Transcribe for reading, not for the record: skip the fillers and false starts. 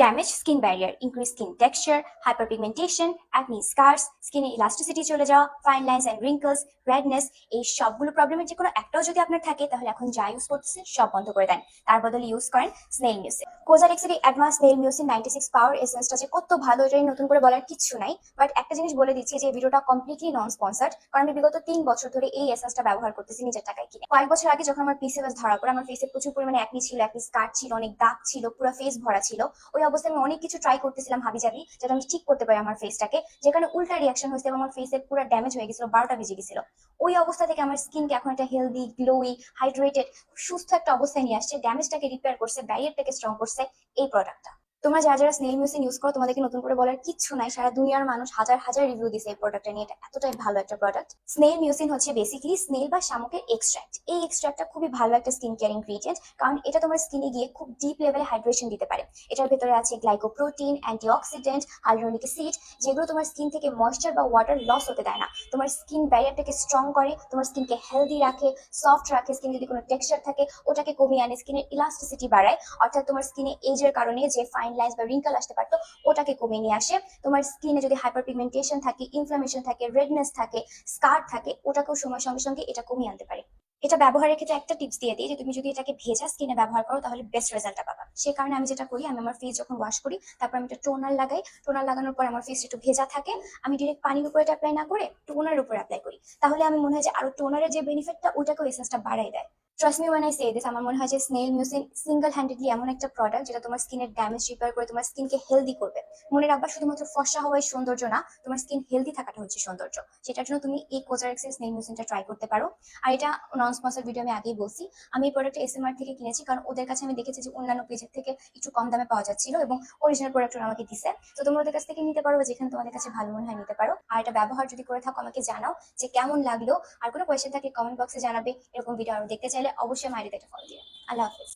Damage skin barrier, increase skin texture, hyperpigmentation, acne scars, স্কিনে elasticity চলে যাওয়া, fine lines and wrinkles, redness, এই সবগুলো প্রবলেমের যে কোনো একটাও যদি আপনার থাকে তাহলে এখন যা ইউজ করতেছে সব বন্ধ করে দেন। তার বদলে ইউজ করেন স্নেল মিউসিন। কোজারেক্সের এই অ্যাডভান্স স্নেল মিউসিন 96 পাওয়ার এসেন্সটা যে কত ভালো এটাই নতুন করে বলার কিচ্ছু নাই। বাট একটা জিনিস বলে দিচ্ছি যে এই ভিডিওটা কমপ্লিটলি নন স্পন্সার্ড, কারণ আমি বিগত 3 বছর ধরে এই এসেন্সটা ব্যবহার করতেছি নিজের টাকায় কিনে। কয়েক বছর আগে যখন আমার পিসিওএস ধরা পড়ে, আমার ফেসে প্রচুর পরিমাণে অ্যাকনি ছিল, অ্যাকনি স্কার ছিল, অনেক দাগ ছিল, পুরো ফেস ভরা ছিল। ওই অবস্থায় আমি অনেক কিছু ট্রাই করতেছিলাম হাবিজাবি, যেটা আমি ঠিক করতে পারি আমার ফেসটাকে, যেখানে উল্টা রিয়াকশন হয়েছে এবং আমার ফেসের পুরো ড্যামেজ হয়ে গেছিল, 12টা বেজে গেছিল। ওই অবস্থা থেকে আমার স্কিনকে এখন একটা হেলদি, গ্লোই, হাইড্রেটেড, সুস্থ একটা অবস্থায় নিয়ে আসছে, ড্যামেজটাকে রিপেয়ার করছে, ব্যারিয়ারটাকে স্ট্রং করছে এই প্রোডাক্টটা। তোমরা যারা যারা স্নেল মিউসিন ইউজ করো তোমাদেরকে নতুন করে বলার কিচ্ছু নাই, সারা দুনিয়ার মানুষ হাজার হাজার রিভিউ দিছে এই প্রোডাক্টটা নিয়ে, এটা এতটাই ভালো একটা প্রোডাক্ট। স্নেল মিউসিন হচ্ছে বেসিক্যালি স্নেল বা শামুকের এক্সট্রাক্ট। এই এক্সট্রাক্টটা খুবই ভালো একটা স্কিন কেয়ার ইনগ্রিডিয়েন্ট, কারণ এটা তোমার স্কিনে গিয়ে খুব ডিপ লেভেলে হাইড্রেশন দিতে পারে। এটার ভেতরে আছে গ্লাইকোপ্রোটিন, অ্যান্টিঅক্সিডেন্ট, হাইড্রোনিক অ্যাসিড, যেগুলো তোমার স্কিন থেকে ময়েশ্চার বা ওয়াটার লস হতে দেয় না, তোমার স্কিন ব্যারিয়ারটাকে স্ট্রং করে, তোমার স্কিনকে হেলদি রাখে, সফট রাখে, স্কিন যদি কোনো টেক্সচার থাকে ওটাকে কমিয়ে আনে, স্কিনের ইলাস্টিসিটি বাড়ায়, অর্থাৎ তোমার স্কিনে এজের কারণে যে ফাইন লাইন্স বা রিঙ্কেল আসতে পারতো ওটাকে কমিয়ে নিয়ে আসে। তোমার স্কিনে যদি হাইপার পিগমেন্টেশন থাকে, ইনফ্লামেশন থাকে, রেডনেস থাকে, স্কার থাকে, ওটাকেও সময়ের সঙ্গে সঙ্গে এটা কমিয়ে আনতে পারে। এটা ব্যবহারের ক্ষেত্রে একটা টিপস দিয়ে দিই যে তুমি যদি এটাকে ভেজা স্কিনে ব্যবহার করো তাহলে বেস্ট রেজাল্টটা পাবা। সে কারণে আমি যেটা করি, আমি আমার ফেস যখন ওয়াশ করি তারপর আমি একটা টোনার লাগাই, টোনার লাগানোর পর আমার ফেস একটু ভেজা থাকে, আমি ডিরেক্ট পানির উপরে এটা অ্যাপ্লাই না করে টোনার উপরে অ্যাপ্লাই করি, তাহলে আমি মনে হয় যে আরো টোনারের যে বেনিফিটটা ওইটাকেও এসেন্সটা বাড়াই দেয়। Trust me when I say this, আমার মনে হয় যে স্নেল মিউসিন সিঙ্গেল হ্যান্ডেডলি এমন একটা প্রোডাক্ট যেটা তোমার স্কিনের ড্যামেজ রিপেয়ার করে তোমার স্কিনকে হেলদি করবে। মনে রাখবা শুধুমাত্র ফর্সা হওয়াই সৌন্দর্য না, তোমার স্কিন হেলদি থাকাটা হচ্ছে সৌন্দর্য। সেটার জন্য তুমি এই কোজারেক্সের স্নেল মিউসিনটা ট্রাই করতে পারো। আর এটা নন স্পন্সর ভিডিও, আমি আগেই বলছি, আমি এই প্রোডাক্টটা এসএমআর থেকে কিনেছি, কারণ ওদের কাছে আমি দেখেছি যে অন্যান্য পেজের থেকে একটু কম দামে পাওয়া যাচ্ছিল এবং অরিজিনাল প্রোডাক্ট আমাকে দিছে। তো তোমরা ওদের কাছ থেকে নিতে পারো, যেখানে তোমাদের কাছে ভালো মনে হয় নিতে পারো। আর এটা ব্যবহার যদি করে থাকো আমাকে জানাও যে কেমন লাগলো। আর কোনো কোয়েশ্চেন থাকলে কমেন্ট বক্সে জানাবে। এরকম ভিডিও আরো দেখতে চাইলে অবশ্যই আমার আইডিতে একটা ফলো দিও। আল্লাহ হাফেজ।